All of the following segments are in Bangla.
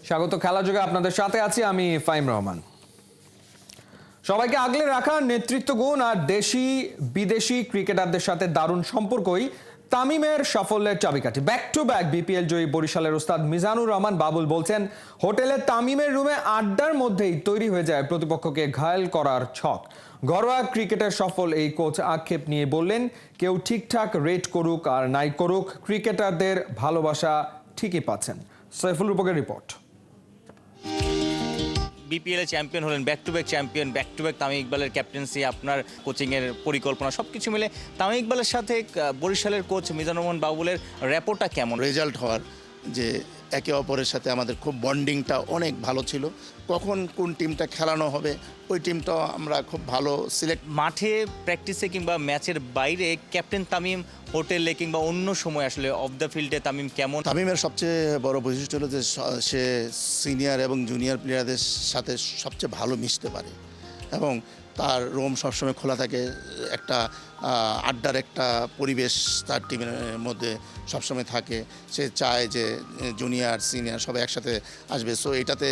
স্বাগত খেলা যুগে আপনাদের সাথে আছি আমি ফাইম রহমান। সবাইকে আগলে রাখা নেতৃত্ব গুণ আর দেশি বিদেশি ক্রিকেটারদের সাথে দারুণ সম্পর্কই তামিমের সাফল্যের চাবিকাঠি। ব্যাক টু ব্যাক বিপিএল জয়ী বরিশালের ওস্তাদ মিজানুর রহমান বাবুল বলছেন, হোটেলে তামিমের রুমে আড্ডার মধ্যেই তৈরি হয়ে যায় প্রতিপক্ষকে ঘায়েল করার ছক। ঘরোয়া ক্রিকেটের সফল এই কোচ আক্ষেপ নিয়ে বললেন, কেউ ঠিকঠাক রেট করুক আর নাই করুক, ক্রিকেটারদের ভালোবাসা ঠিকই পাচ্ছেন। সৈফুল রূপকের রিপোর্ট। বিপিএল চ্যাম্পিয়ন হলেন, back to back champion, back to back Tamim ইকবালের ক্যাপ্টেন্সি, আপনার কোচিংয়ের পরিকল্পনা সবকিছু মিলে তামিম ইকবালের সাথে বরিশালের কোচ মিজানুর রহমান বাবুলের র্যাপোটা কেমন? রেজাল্ট হওয়ার যে একে অপরের সাথে আমাদের খুব বন্ডিংটা অনেক ভালো ছিল। কখন কোন টিমটা খেলানো হবে ওই টিমটাও আমরা খুব ভালো সিলেক্ট। মাঠে প্র্যাকটিসে কিংবা ম্যাচের বাইরে ক্যাপ্টেন তামিম হোটেলে কিংবা অন্য সময় আসলে অফ দ্য ফিল্ডে তামিম কেমন? তামিমের সবচেয়ে বড় বৈশিষ্ট্য হলো যে সে সিনিয়র এবং জুনিয়র প্লেয়ারদের সাথে সবচেয়ে ভালো মিশতে পারে এবং তার রুম সবসময় খোলা থাকে। একটা আড্ডার একটা পরিবেশ তার টিমের মধ্যে সবসময় থাকে। সে চায় যে জুনিয়র সিনিয়র সবাই একসাথে আসবে। সো এটাতে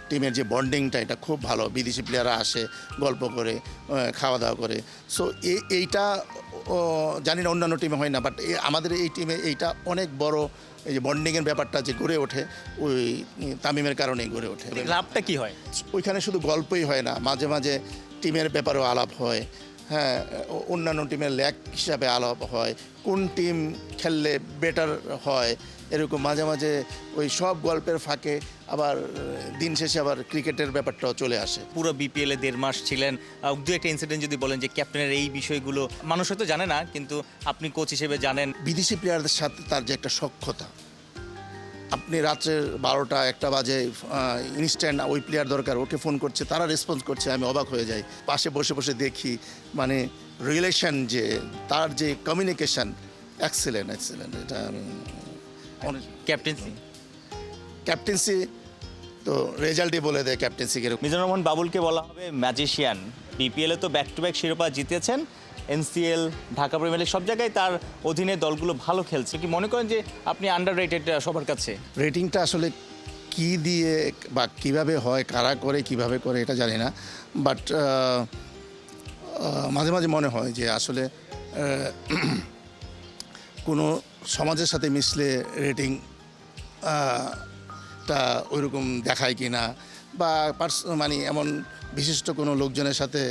টিমের যে বন্ডিংটা এটা খুব ভালো। বিদেশি প্লেয়াররা আসে, গল্প করে, খাওয়া দাওয়া করে। সো এইটা জানি না অন্যান্য টিমে হয় না, বাট আমাদের এই টিমে এইটা অনেক বড়। এই যে বন্ডিংয়ের ব্যাপারটা যে গড়ে ওঠে ওই তামিমের কারণেই গড়ে ওঠে। লাভটা কি হয়? ওইখানে শুধু গল্পই হয় না, মাঝে মাঝে টিমের ব্যাপারেও আলাপ হয়। হ্যাঁ, অন্যান্য টিমের ল্যাগ হিসাবে আলাপ হয়, কোন টিম খেললে বেটার হয়, এরকম মাঝে মাঝে ওই সব গল্পের ফাঁকে আবার দিন শেষে আবার ক্রিকেটের ব্যাপারটাও চলে আসে। পুরো বিপিএলে 1.5 মাস ছিলেন, দু একটা ইনসিডেন্ট যদি বলেন যে ক্যাপ্টেনের এই বিষয়গুলো মানুষ হয়তো জানে না, কিন্তু আপনি কোচ হিসেবে জানেন। বিদেশি প্লেয়ারদের সাথে তার যে একটা সখ্যতা, আপনি রাত্রের 12টা-1টা বাজে ইনস্ট্যান্ট ওই প্লেয়ার দরকার, ওকে ফোন করছে, তারা রেসপন্স করছে, আমি অবাক হয়ে যাই। পাশে বসে বসে দেখি, মানে রিলেশন যে তার যে কমিউনিকেশন এক্সেলেন্ট। এটা আমি ক্যাপ্টেন্সি তো রেজাল্টই বলে দেয় ক্যাপ্টেন্সিকে। মিজানুর রহমান বাবুলকে বলা হবে ম্যাজিশিয়ান। বিপিএলে তো ব্যাক টু ব্যাক শিরোপা জিতেছেন, এনসিএল, ঢাকা প্রিমিয়ার লিগ সব জায়গায় তার অধীনে দলগুলো ভালো খেলছে। কি মনে করেন যে আপনি আন্ডার রেটেড সবার কাছে? রেটিংটা আসলে কি দিয়ে বা কিভাবে হয়, কারা করে, কিভাবে করে এটা জানি না, বাট মাঝে মাঝে মনে হয় যে আসলে কোনো সমাজের সাথে মিশলে রেটিং টা ওইরকম দেখায় কি না, বা মানে এমন বিশিষ্ট কোনো লোকজনের সাথে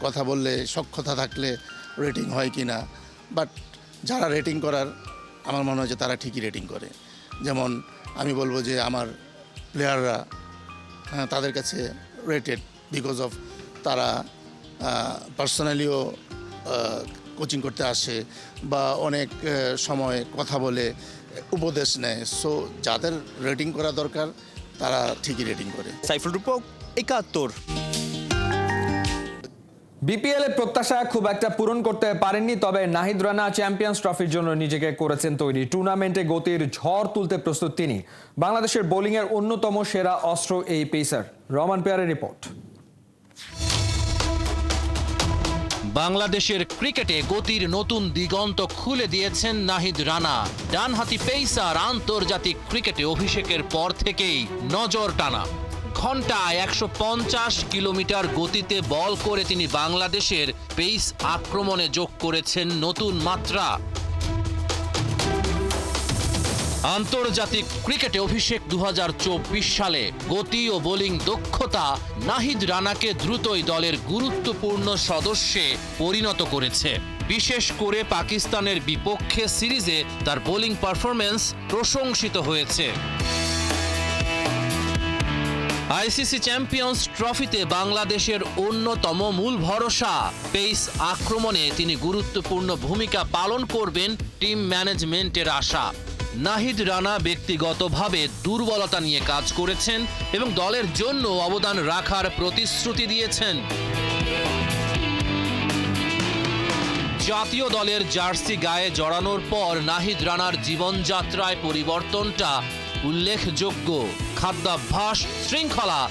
কথা বললে সক্ষতা থাকলে রেটিং হয় কি না। বাট যারা রেটিং করার, আমার মনে হয় যে তারা ঠিকই রেটিং করে। যেমন আমি বলবো যে আমার প্লেয়াররা তাদের কাছে রেটেড বিকজ অফ তারা পার্সোনালিও কোচিং করতে আসে বা অনেক সময় কথা বলে, উপদেশ নেয়। সো যাদের রেটিং করা দরকার তারা ঠিকই রেটিং করে। সাইফুল রূপক, 71। বিপিএল এর প্রত্যাশা খুব একটা পূরণ করতে পারেননি, তবে নাহিদ রানা চ্যাম্পিয়ন্স ট্রফির জন্য নিজেকে করেছেন তৈরি। টুর্নামেন্টে গতির ঝড় তুলতে প্রস্তুত তিনি। বাংলাদেশের বোলিং এর অন্যতম সেরা অস্ত্র এই পেসার। রহমান পেয়ারের রিপোর্ট। বাংলাদেশের ক্রিকেটে গতির নতুন দিগন্ত খুলে দিয়েছেন নাহিদ রানা। ডানহাতি পেসার আন্তর্জাতিক ক্রিকেটে অভিষেকের পর থেকেই নজর টানা। ঘন্টায় 150 কিলোমিটার গতিতে বল করে তিনি বাংলাদেশের পেস আক্রমণে যোগ করেছেন নতুন মাত্রা। আন্তর্জাতিক ক্রিকেটে অভিষেক 2024 সালে গতি ও বোলিং দক্ষতা নাহিদ রানাকে দ্রুতই দলের গুরুত্বপূর্ণ সদস্যে পরিণত করেছে। বিশেষ করে পাকিস্তানের বিপক্ষে সিরিজে তার বোলিং পারফরম্যান্স প্রশংসিত হয়েছে। আইসিসি চ্যাম্পিয়ন্স ট্রফিতে বাংলাদেশের অন্যতম মূল ভরসা। পেস আক্রমণে তিনি গুরুত্বপূর্ণ ভূমিকা পালন করবেন টিম ম্যানেজমেন্টের আশা। নাহিদ রানা ব্যক্তিগতভাবে দুর্বলতা নিয়ে কাজ করেছেন এবং দলের জন্য অবদান রাখার প্রতিশ্রুতি দিয়েছেন। জাতীয় দলের জার্সি গায়ে জড়ানোর পর নাহিদ রানার জীবনযাত্রায় পরিবর্তনটা উল্লেখযোগ্য। খাদ্যাভ্যাস, শৃঙ্খলা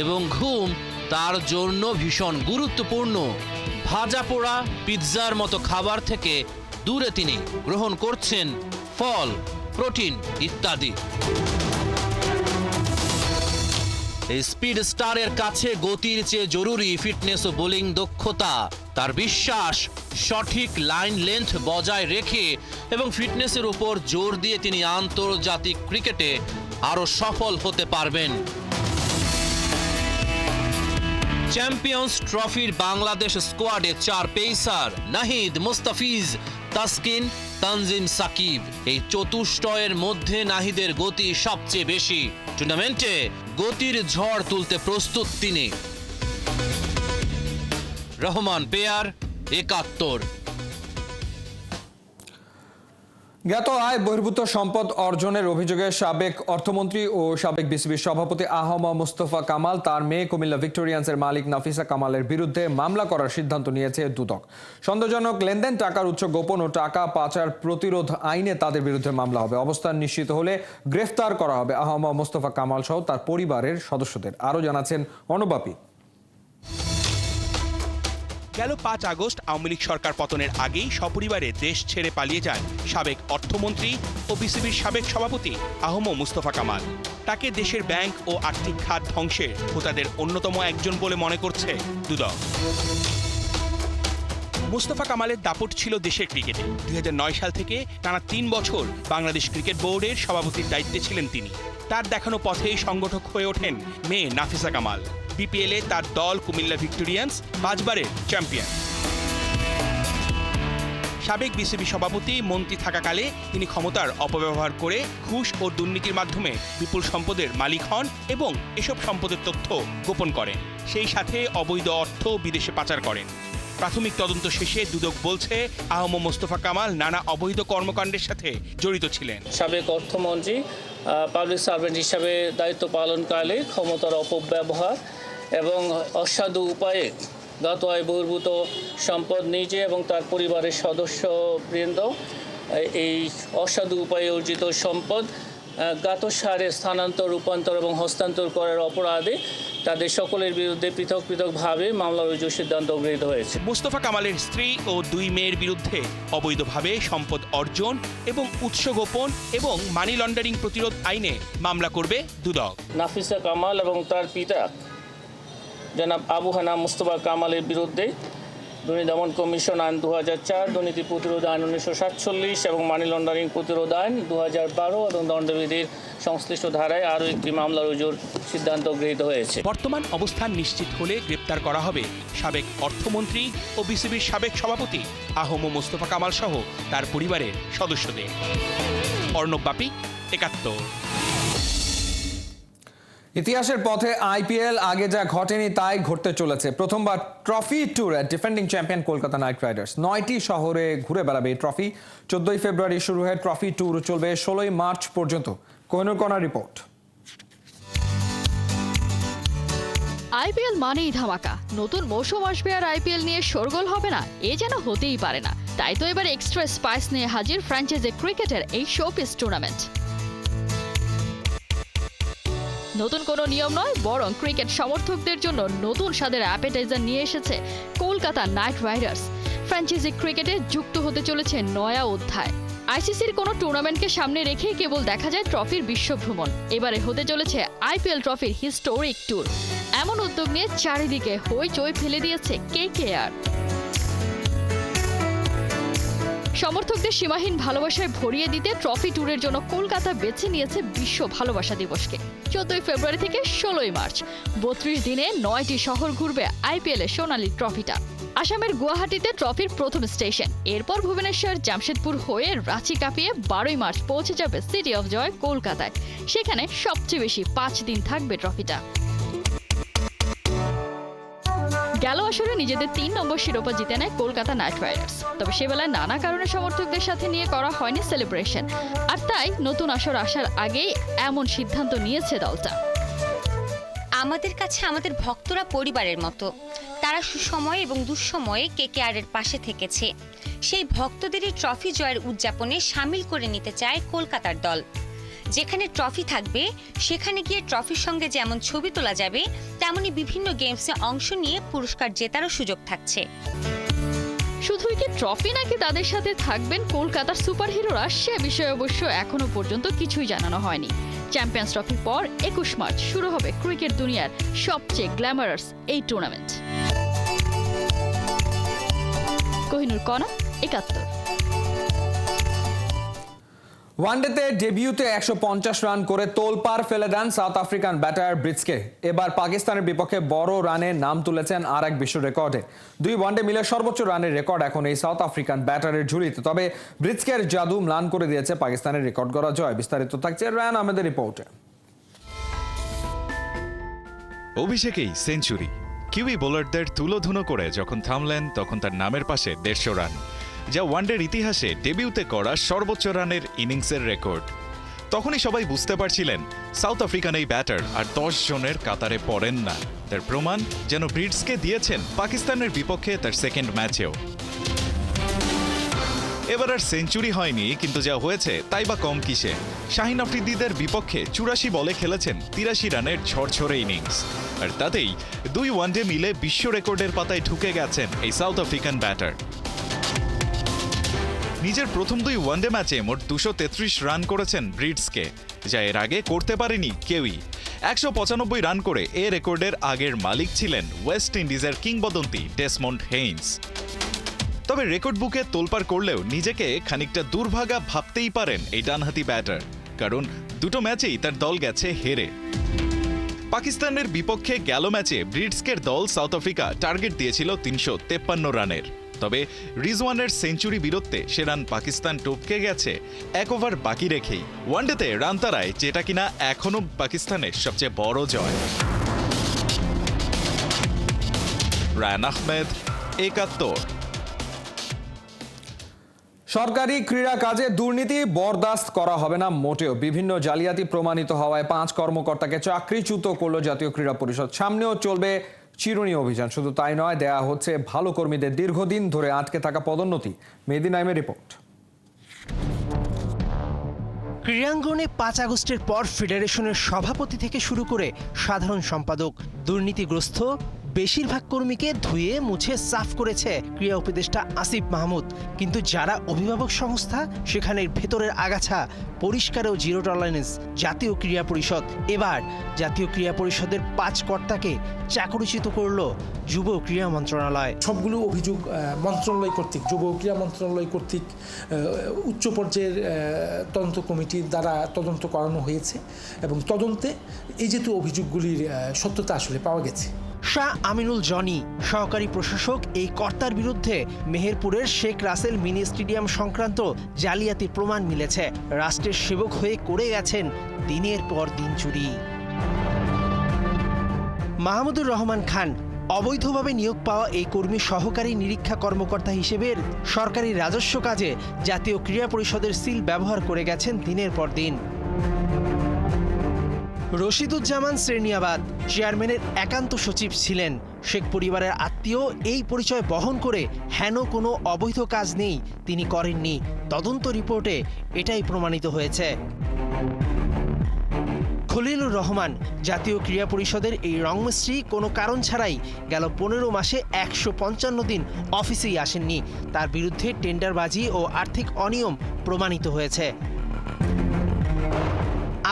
এবং ঘুম তার জন্য ভীষণ গুরুত্বপূর্ণ। ভাজা পোড়া, পিৎজার মতো খাবার থেকে দূরে তিনি গ্রহণ করছেন ফল, প্রোটিন ইত্যাদি। এই স্পিড স্টারের কাছে গতির চেয়ে জরুরি ফিটনেস ও বোলিং দক্ষতা। তার বিশ্বাস, সঠিক লাইন লেন্থ বজায় রেখে এবং ফিটনেসের উপর জোর দিয়ে তিনি আন্তর্জাতিক ক্রিকেটে আরো সফল হতে পারবেন। চ্যাম্পিয়ন্স ট্রফির বাংলাদেশ স্কোয়াডে 4 পেসার নাহিদ, মুস্তাফিজ, তাসকিন, তানজিম সাকিব। এই চতুষ্টয়ের মধ্যে নাহিদের গতি সবচেয়ে বেশি। টুর্নামেন্টে গতির ঝড় তুলতে প্রস্তুত তিনি। রহমান পেয়ার, ৭১। জ্ঞাত আয় বহির্ভূত সম্পদ অর্জনের অভিযোগে সাবেক অর্থমন্ত্রী ও সাবেক বিসিবির সভাপতি আহম মোস্তফা কামাল তার মেয়ে কুমিল্লা ভিক্টোরিয়ান্সের মালিক নাফিসা কামালের বিরুদ্ধে মামলা করার সিদ্ধান্ত নিয়েছে দুদক। সন্দেহজনক লেনদেন, টাকার উৎস গোপন ও টাকা পাচার প্রতিরোধ আইনে তাদের বিরুদ্ধে মামলা হবে। অবস্থান নিশ্চিত হলে গ্রেফতার করা হবে আহম মোস্তফা কামাল সহ তার পরিবারের সদস্যদের। আরও জানাচ্ছেন অনুবাপী। গেল 5 আগস্ট আওয়ামী লীগ সরকার পতনের আগেই সপরিবারে দেশ ছেড়ে পালিয়ে যান সাবেক অর্থমন্ত্রী ও বিসিবির সাবেক সভাপতি আহম মুস্তফা কামাল। তাকে দেশের ব্যাংক ও আর্থিক খাত ধ্বংসের হোতাদের অন্যতম একজন বলে মনে করছে দুদক। মুস্তফা কামালের দাপট ছিল দেশের ক্রিকেটে। 2009 সাল থেকে টানা 3 বছর বাংলাদেশ ক্রিকেট বোর্ডের সভাপতির দায়িত্বে ছিলেন তিনি। তার দেখানো পথেই সংগঠক হয়ে ওঠেন মেয়ে নাফিসা কামাল। বিপিএলে তার দল কুমিল্লা ভিক্টোরিয়ান্স 5 বারের চ্যাম্পিয়ন। সাবেক বিসিবি সভাপতি মন্ত্রী থাকাকালে তিনি ক্ষমতার অপব্যবহার করে ঘুষ ও দুর্নীতির মাধ্যমে বিপুল সম্পদের মালিক হন এবং এসব সম্পদের তথ্য গোপন করেন। সেই সাথে অবৈধ অর্থ বিদেশে পাচার করেন। প্রাথমিক তদন্ত শেষে দুদক বলছে আহম মোস্তফা কামাল নানা অবৈধ কর্মকাণ্ডের সাথে জড়িত ছিলেন। সাবেক অর্থমন্ত্রী পাবলিক সার্ভেন্ট হিসাবে দায়িত্ব পালনকালে ক্ষমতার অপব্যবহার এবং অসাধু উপায়ে জ্ঞাত আয় বহির্ভূত সম্পদ নিজে এবং তার পরিবারের সদস্যবৃন্দ এই অসাধু উপায়ে অর্জিত সম্পদ জ্ঞাতসারে স্থানান্তর, রূপান্তর এবং হস্তান্তর করার অপরাধে তাদের সকলের বিরুদ্ধে পৃথক পৃথকভাবে মামলা রুজুর সিদ্ধান্ত গৃহীত হয়েছে। মুস্তফা কামালের স্ত্রী ও 2 মেয়ের বিরুদ্ধে অবৈধভাবে সম্পদ অর্জন এবং উৎস গোপন এবং মানি লন্ডারিং প্রতিরোধ আইনে মামলা করবে দুদক। নাফিসা কামাল এবং তার পিতা জনাব আবু হানা মুস্তফা কামালের বিরুদ্ধে দুর্নীতি দমন কমিশন আইন 2004, দুর্নীতি প্রতিরোধ আইন 1947 এবং মানি লন্ডারিং প্রতিরোধ আইন 2012 এবং দণ্ডবিধির সংশ্লিষ্ট ধারায় আরও একটি মামলা রুজুর সিদ্ধান্ত গৃহীত হয়েছে। বর্তমান অবস্থান নিশ্চিত হলে গ্রেপ্তার করা হবে সাবেক অর্থমন্ত্রী ও বিসিবির সাবেক সভাপতি আহম মোস্তফা কামাল সহ তার পরিবারের সদস্যদের। অর্ণব বাপি, ৭১। ইতিহাসের পথে আইপিএল আগে যা ঘটেনি তাই ঘটতে চলেছে। প্রথমবার ট্রফি ট্যুরে defending champion Kolkata Knight Riders 9টি শহরে ঘুরে বেড়াবে এই ট্রফি। 14 ফেব্রুয়ারি শুরু হয়ে ট্রফি ট্যুর চলবে 16 মার্চ পর্যন্ত। কোহিনুর কণার রিপোর্ট। আইপিএল মানেই ধামাকা। নতুন মৌসুম আসবে আর আইপিএল নিয়ে শোরগোল হবে না, এ যেন হতেই পারে না। তাই তো এবার এক্সট্রা স্পাইস নিয়ে হাজির ফ্র্যাঞ্চাইজি ক্রিকেটের এই শোপিস টুর্নামেন্ট। নতুন কোনো নিয়ম নয়, বরং ক্রিকেট সমর্থকদের জন্য নতুন স্বাদের অ্যাপেটাইজার নিয়ে এসেছে কলকাতা নাইট রাইডার্স। ফ্র্যাঞ্চাইজি ক্রিকেটে যুক্ত হতে চলেছে নয়া অধ্যায়। আইসিসির কোনো টুর্নামেন্টকে সামনে রেখেই কেবল দেখা যায় ট্রফির বিশ্বভ্রমণ। এবারে হতে চলেছে আইপিএল ট্রফির হিস্টোরিক ট্যুর। এমন উদ্যোগ নিয়ে চারিদিকে হইচই ফেলে দিয়েছে কেকেআর। সমর্থকদের সীমাহীন ভালোবাসায় ভরিয়ে দিতে ট্রফি ট্যুরের জন্য কলকাতা বেছে নিয়েছে বিশ্ব ভালোবাসা দিবসকে। 14 ফেব্রুয়ারি থেকে 16 মার্চ 32 দিনে 9টি শহর ঘুরবে আইপিএল এর সোনালী ট্রফিটা। আসামের গুয়াহাটিতে ট্রফির প্রথম স্টেশন, এরপর ভুবনেশ্বর, জামশেদপুর হয়ে রাঁচি কাঁপিয়ে 12 মার্চ পৌঁছে যাবে সিটি অফ জয় কলকাতায়। সেখানে সবচেয়ে বেশি 5 দিন থাকবে ট্রফিটা। গেল আসরে নিজেদের 3 নম্বর শিরোপা জিতে নেয় কলকাতা নাইট রাইডার্স। তবে সেবেলায় নানা কারণে সমর্থকদের সাথে নিয়ে করা হয়নি সেলিব্রেশন, আর তাই নতুন আসর আসার আগেই এমন সিদ্ধান্ত নিয়েছে দলটা। আমাদের কাছে আমাদের ভক্তরা পরিবারের মতো। তারা সুসময়ে এবং দুঃসময়ে কেকেআর এর পাশে থেকেছে। সেই ভক্তদেরই ট্রফি জয়ের উদযাপনে সামিল করে নিতে চায় কলকাতার দল। যেখানে ট্রফি থাকবে সেখানে গিয়ে ট্রফির সঙ্গে যেমন ছবি তোলা যাবে, তেমনি বিভিন্ন গেমসে অংশ নিয়ে পুরস্কার জেতারও সুযোগ থাকছে। শুধুই কি ট্রফি নাকি তাদের সাথে থাকবেন কলকাতার সুপারহিরোরা, সে বিষয়ে অবশ্য এখনো পর্যন্ত কিছুই জানানো হয়নি। চ্যাম্পিয়ন্স ট্রফির পর 21 মার্চ শুরু হবে ক্রিকেট দুনিয়ার সবচেয়ে গ্ল্যামারাস এই টুর্নামেন্ট। কোহিনুর কণা, ৭১। ওয়ানডেতে ডেবিউতে 150 রান করে তোলপাড় ফেলে দেন সাউথ আফ্রিকান ব্যাটার ব্রিটসকে। এবার পাকিস্তানের বিপক্ষে বড় রানে নাম তুলেছেন আর এক বিশ্ব রেকর্ডে। 2 ওয়ানডে মিলে সর্বোচ্চ রানের রেকর্ড এখন এই সাউথ আফ্রিকান ব্যাটারের ঝুলিতে। তবে ব্রিটসকের জাদু ম্লান করে দিয়েছে পাকিস্তানের রেকর্ড গড়া জয়। বিস্তারিত থাকছে রায়ান আহমেদের রিপোর্টে। অভিষেকেই সেঞ্চুরি, কিউই বোলারদের তুলোধুনো করে যখন থামলেন তখন তার নামের পাশে 150 রান, যা ওয়ানডের ইতিহাসে ডেবিউতে করা সর্বোচ্চ রানের ইনিংসের রেকর্ড। তখনই সবাই বুঝতে পারছিলেন সাউথ আফ্রিকান এই ব্যাটার আর 10 জনের কাতারে পড়েন না। তার প্রমাণ যেন ব্রিটসকে দিয়েছেন পাকিস্তানের বিপক্ষে তার সেকেন্ড ম্যাচেও। এবার আর সেঞ্চুরি হয়নি, কিন্তু যা হয়েছে তাই বা কম কিসে। শাহিন আফ্রিদিদের বিপক্ষে 84 বলে খেলেছেন 83 রানের ঝরঝরে ইনিংস, আর তাতেই 2 ওয়ানডে মিলে বিশ্ব রেকর্ডের পাতায় ঢুকে গেছেন এই সাউথ আফ্রিকান ব্যাটার। নিজের প্রথম 2 ওয়ানডে ম্যাচে মোট 233 রান করেছেন ব্রিটসকে, যা এর আগে করতে পারেনি কেউই। 195 রান করে এ রেকর্ডের আগের মালিক ছিলেন ওয়েস্ট ইন্ডিজের কিংবদন্তি ডেসমন্ড হেইন্স। তবে রেকর্ড বুকে তোলপাড় করলেও নিজেকে খানিকটা দুর্ভাগা ভাবতেই পারেন এই ডানহাতি ব্যাটার, কারণ 2 ম্যাচেই তার দল গেছে হেরে। পাকিস্তানের বিপক্ষে গেল ম্যাচে ব্রিটসকের দল সাউথ আফ্রিকা টার্গেট দিয়েছিল 353 রানের। তবে রিজওয়ানের সেঞ্চুরি বীরত্বে সে রান পাকিস্তান টপকে গেছে 1 ওভার বাকি রেখেই। ওয়ানডেতে রান তাড়ায়, যেটা কিনা এখনো পাকিস্তানের সবচেয়ে বড় জয়। রায়ান আহমেদ, ৭১। সরকারি ক্রীড়া কাজে দুর্নীতি বরদাস্ত করা হবে না মোটেও। বিভিন্ন জালিয়াতি প্রমাণিত হওয়ায় 5 কর্মকর্তাকে চাকরিচ্যুত করল জাতীয় ক্রীড়া পরিষদ। সামনেও চলবে চিরুনি অভিযান। শুধু তাই নয়, দেয়া হচ্ছে ভালো কর্মীদের দীর্ঘদিন ধরে আটকে থাকা পদোন্নতি। মেহেদী নাইমের রিপোর্ট। ক্রীড়াঙ্গনে 5 আগস্টের পর ফেডারেশনের সভাপতি থেকে শুরু করে সাধারণ সম্পাদক দুর্নীতিগ্রস্ত বেশিরভাগ কর্মীকে ধুয়ে মুছে সাফ করেছে ক্রীড়া উপদেষ্টা আসিফ মাহমুদ। কিন্তু যারা অভিভাবক সংস্থা, সেখানের ভেতরের আগাছা পরিষ্কারেও জিরো টলারেন্স জাতীয় ক্রীড়া পরিষদ। এবার জাতীয় ক্রীড়া পরিষদের 5 কর্তাকে চাকরিচ্যুত করল যুব ক্রীড়া মন্ত্রণালয়। সবগুলো অভিযোগ মন্ত্রণালয় কর্তৃক, যুব ক্রীড়া মন্ত্রণালয় কর্তৃক উচ্চ পর্যায়ের তদন্ত কমিটির দ্বারা তদন্ত করানো হয়েছে এবং তদন্তে এই যেহেতু অভিযোগগুলির সত্যতা আসলে পাওয়া গেছে। শাহ আমিনুল জনি সহকারী প্রশাসক এই কর্তার বিরুদ্ধে মেহেরপুরের শেখ রাসেল মিনি স্টেডিয়াম সংক্রান্ত জালিয়াতির প্রমাণ মিলেছে। রাষ্ট্রের সেবক হয়ে করে গেছেন দিনের পর দিন চুরি। মাহমুদুর রহমান খান অবৈধভাবে নিয়োগ পাওয়া এই কর্মী সহকারী নিরীক্ষা কর্মকর্তা হিসেবে সরকারি রাজস্ব কাজে জাতীয় ক্রীড়া পরিষদের সিল ব্যবহার করে গেছেন দিনের পর দিন। রশিদুজ্জামান শ্রেণিয়াবাদ চেয়ারম্যানের একান্ত সচিব ছিলেন। শেখ পরিবারের আত্মীয় এই পরিচয় বহন করে হেন কোনো অবৈধ কাজ নেই তিনি করেননি। তদন্ত রিপোর্টে এটাই প্রমাণিত হয়েছে। খলিলুর রহমান জাতীয় ক্রীড়া পরিষদের এই রংমিস্ত্রি কোনো কারণ ছাড়াই গেল 15 মাসে 155 দিন অফিসেই আসেননি। তার বিরুদ্ধে টেন্ডারবাজি ও আর্থিক অনিয়ম প্রমাণিত হয়েছে।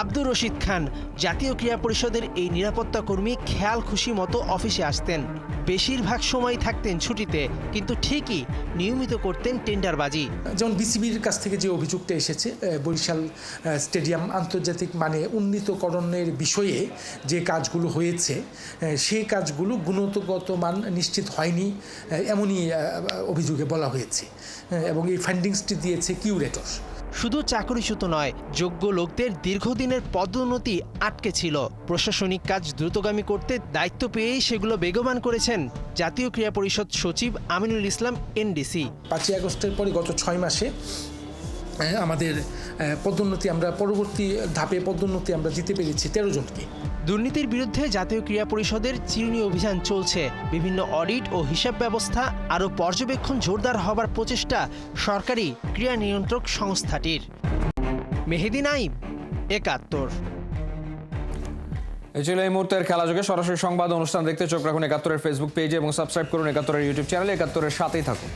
আব্দুর রশিদ খান জাতীয় ক্রীড়া পরিষদের এই নিরাপত্তা কর্মী খেয়াল খুশি মতো অফিসে আসতেন। বেশিরভাগ সময় থাকতেন ছুটিতে, কিন্তু ঠিকই নিয়মিত করতেন টেন্ডারবাজি। যেমন বিসিবির কাছ থেকে যে অভিযোগটা এসেছে, বরিশাল স্টেডিয়াম আন্তর্জাতিক মানে উন্নীতকরণের বিষয়ে যে কাজগুলো হয়েছে, সেই কাজগুলো গুণগত মান নিশ্চিত হয়নি, এমনই অভিযোগে বলা হয়েছে এবং এই ফাইন্ডিংসটি দিয়েছে কিউরেটর। শুধু চাকরিচ্যুত নয়, যোগ্য লোকদের দীর্ঘদিনের পদোন্নতি আটকে ছিল। প্রশাসনিক কাজ দ্রুতগামী করতে দায়িত্ব পেয়েই সেগুলো বেগবান করেছেন জাতীয় ক্রীড়া পরিষদ সচিব আমিনুল ইসলাম এনডিসি। 5 আগস্টের পরে গত 6 মাসে আমাদের পদোন্নতি, আমরা পরবর্তী ধাপে পদোন্নতি আমরা দিতে পেরেছি 13 জনকে। দুর্নীতির বিরুদ্ধে জাতীয় ক্রীড়া পরিষদের চিরুনি অভিযান চলছে। বিভিন্ন অডিট ও হিসাব ব্যবস্থা আরও পর্যবেক্ষণ জোরদার হবার প্রচেষ্টা সরকারি ক্রীড়া নিয়ন্ত্রক সংস্থাটির। মেহেদী নাইম, ৭১। এই ছিল এই মুহূর্তের খেলাযোগে। সরাসরি সংবাদ অনুষ্ঠান দেখতে চোখ রাখুন ৭১-এর ফেসবুক পেজে এবং সাবস্ক্রাইব করুন ৭১-এর ইউটিউব চ্যানেলে। ৭১-এর সাথেই থাকুন।